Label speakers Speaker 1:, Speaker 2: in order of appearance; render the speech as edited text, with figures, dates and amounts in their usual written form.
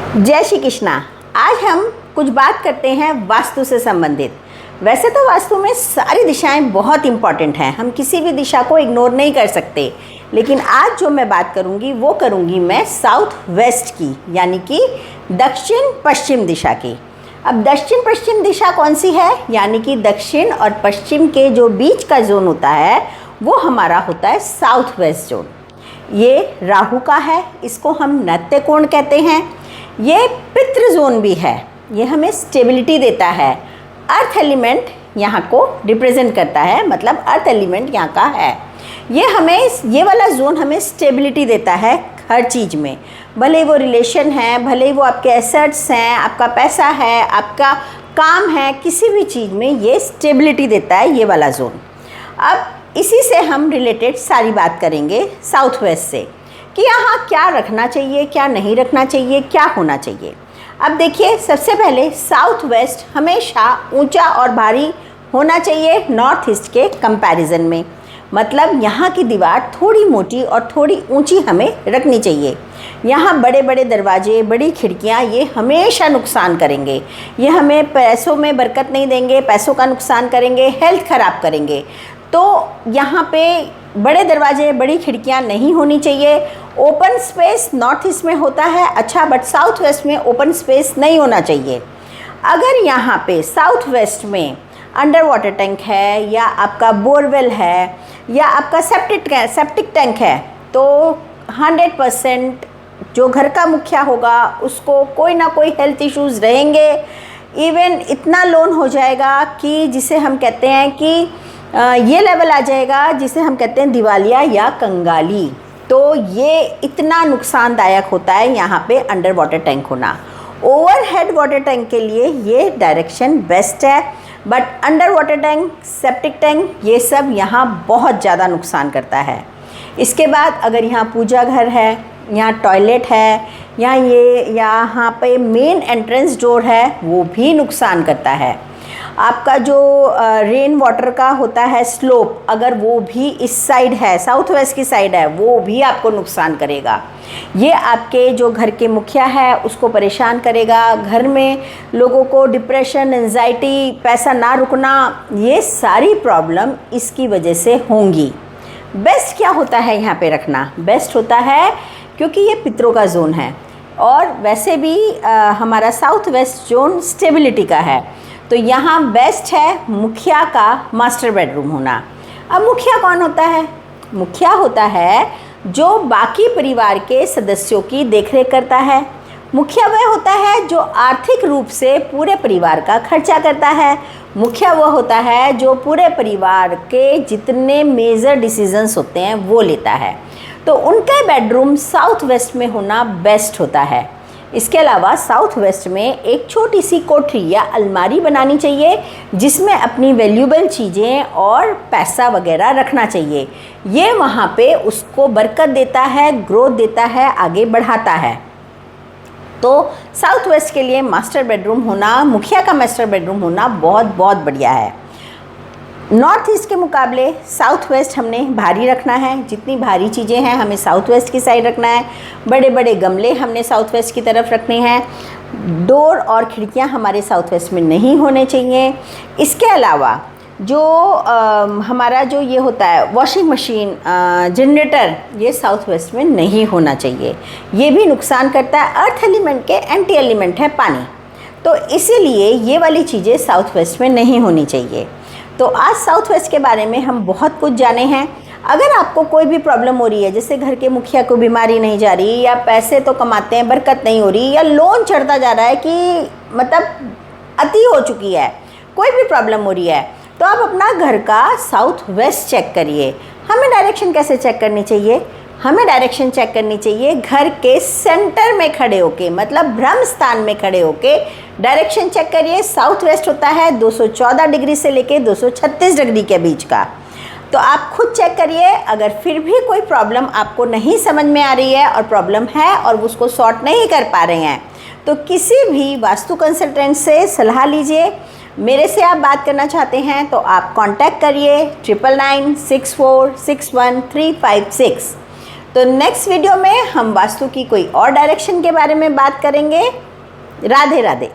Speaker 1: जय श्री कृष्णा। आज हम कुछ बात करते हैं वास्तु से संबंधित। वैसे तो वास्तु में सारी दिशाएं बहुत इम्पॉर्टेंट हैं, हम किसी भी दिशा को इग्नोर नहीं कर सकते, लेकिन आज जो मैं बात करूंगी वो करूंगी मैं साउथ वेस्ट की, यानी कि दक्षिण पश्चिम दिशा की। अब दक्षिण पश्चिम दिशा कौन सी है, यानी कि दक्षिण और पश्चिम के जो बीच का जोन होता है वो हमारा होता है साउथ वेस्ट जोन। ये राहु का है, इसको हम नत्य कोण कहते हैं। ये पितृ जोन भी है, ये हमें स्टेबिलिटी देता है। अर्थ एलिमेंट यहाँ को रिप्रेजेंट करता है, मतलब अर्थ एलिमेंट यहाँ का है। ये वाला जोन हमें स्टेबिलिटी देता है हर चीज़ में, भले वो रिलेशन है, भले वो आपके एसेट्स हैं, आपका पैसा है, आपका काम है, किसी भी चीज़ में ये स्टेबिलिटी देता है ये वाला जोन। अब इसी से हम रिलेटेड सारी बात करेंगे साउथ वेस्ट से, कि यहाँ क्या रखना चाहिए, क्या नहीं रखना चाहिए, क्या होना चाहिए। अब देखिए, सबसे पहले साउथ वेस्ट हमेशा ऊंचा और भारी होना चाहिए नॉर्थ ईस्ट के कंपैरिजन में। मतलब यहाँ की दीवार थोड़ी मोटी और थोड़ी ऊंची हमें रखनी चाहिए। यहाँ बड़े बड़े दरवाजे, बड़ी खिड़कियाँ ये हमेशा नुकसान करेंगे, ये हमें पैसों में बरकत नहीं देंगे, पैसों का नुकसान करेंगे, हेल्थ ख़राब करेंगे। तो यहाँ पे बड़े दरवाजे, बड़ी खिड़कियाँ नहीं होनी चाहिए। ओपन स्पेस नॉर्थ ईस्ट में होता है अच्छा, बट साउथ वेस्ट में ओपन स्पेस नहीं होना चाहिए। अगर यहाँ पे साउथ वेस्ट में अंडर वाटर टैंक है, या आपका बोरवेल है, या आपका सेप्टिक टैंक है, तो 100% जो घर का मुखिया होगा उसको कोई ना कोई हेल्थ इश्यूज़ रहेंगे। इवन इतना लोन हो जाएगा कि जिसे हम कहते हैं कि ये लेवल आ जाएगा जिसे हम कहते हैं दिवालिया या कंगाली। तो ये इतना नुकसानदायक होता है यहाँ पे अंडर वाटर टैंक होना। ओवरहेड वाटर टैंक के लिए ये डायरेक्शन बेस्ट है, but under water tank, septic tank, ये सब यहाँ बहुत ज़्यादा नुकसान करता है। इसके बाद अगर यहाँ पूजा घर है, यहाँ टॉयलेट है, यहाँ पे मेन एंट्रेंस डोर है, वो भी नुकसान करता है। आपका जो रेन वाटर का होता है स्लोप, अगर वो भी इस साइड है, साउथ वेस्ट की साइड है, वो भी आपको नुकसान करेगा। ये आपके जो घर के मुखिया है उसको परेशान करेगा। घर में लोगों को डिप्रेशन, एंजाइटी, पैसा ना रुकना, ये सारी प्रॉब्लम इसकी वजह से होंगी। बेस्ट क्या होता है यहाँ पे रखना? बेस्ट होता है क्योंकि ये पितरों का जोन है, और वैसे भी हमारा साउथ वेस्ट जोन स्टेबिलिटी का है, तो यहाँ बेस्ट है मुखिया का मास्टर बेडरूम होना। अब मुखिया कौन होता है? मुखिया होता है जो बाकी परिवार के सदस्यों की देखरेख करता है। मुखिया वह होता है जो आर्थिक रूप से पूरे परिवार का खर्चा करता है। मुखिया वह होता है जो पूरे परिवार के जितने मेजर डिसीजंस होते हैं वो लेता है। तो उनका बेडरूम साउथ वेस्ट में होना बेस्ट होता है। इसके अलावा साउथ वेस्ट में एक छोटी सी कोठरी या अलमारी बनानी चाहिए जिसमें अपनी वैल्यूएबल चीज़ें और पैसा वगैरह रखना चाहिए। ये वहाँ पे उसको बरकत देता है, ग्रोथ देता है, आगे बढ़ाता है। तो साउथ वेस्ट के लिए मास्टर बेडरूम होना, मुखिया का मास्टर बेडरूम होना बहुत बहुत बढ़िया है। नॉर्थ ईस्ट के मुकाबले साउथ वेस्ट हमने भारी रखना है। जितनी भारी चीज़ें हैं हमें साउथ वेस्ट की साइड रखना है। बड़े बड़े गमले हमने साउथ वेस्ट की तरफ रखने हैं। डोर और खिड़कियां हमारे साउथ वेस्ट में नहीं होने चाहिए। इसके अलावा जो हमारा जो ये होता है वॉशिंग मशीन, जनरेटर, ये साउथ वेस्ट में नहीं होना चाहिए। ये भी नुकसान करता है। अर्थ एलिमेंट के एंटी एलिमेंट है पानी, तो इसीलिए ये वाली चीज़ें साउथ वेस्ट में नहीं होनी चाहिए। तो आज साउथ वेस्ट के बारे में हम बहुत कुछ जाने हैं। अगर आपको कोई भी प्रॉब्लम हो रही है, जैसे घर के मुखिया को बीमारी नहीं जा रही, या पैसे तो कमाते हैं बरकत नहीं हो रही, या लोन चढ़ता जा रहा है कि मतलब अति हो चुकी है, कोई भी प्रॉब्लम हो रही है, तो आप अपना घर का साउथ वेस्ट चेक करिए। हमें डायरेक्शन कैसे चेक करनी चाहिए? हमें डायरेक्शन चेक करनी चाहिए घर के सेंटर में खड़े होके, मतलब ब्रह्म स्थान में खड़े होके डायरेक्शन चेक करिए। साउथ वेस्ट होता है 214 डिग्री से लेके 236 डिग्री के बीच का। तो आप खुद चेक करिए। अगर फिर भी कोई प्रॉब्लम आपको नहीं समझ में आ रही है और प्रॉब्लम है और उसको सॉर्ट नहीं कर पा रहे हैं, तो किसी भी वास्तु कंसल्टेंट से सलाह लीजिए। मेरे से आप बात करना चाहते हैं तो आप कांटेक्ट करिए 9996461356। तो नेक्स्ट वीडियो में हम वास्तु की कोई और डायरेक्शन के बारे में बात करेंगे। राधे राधे।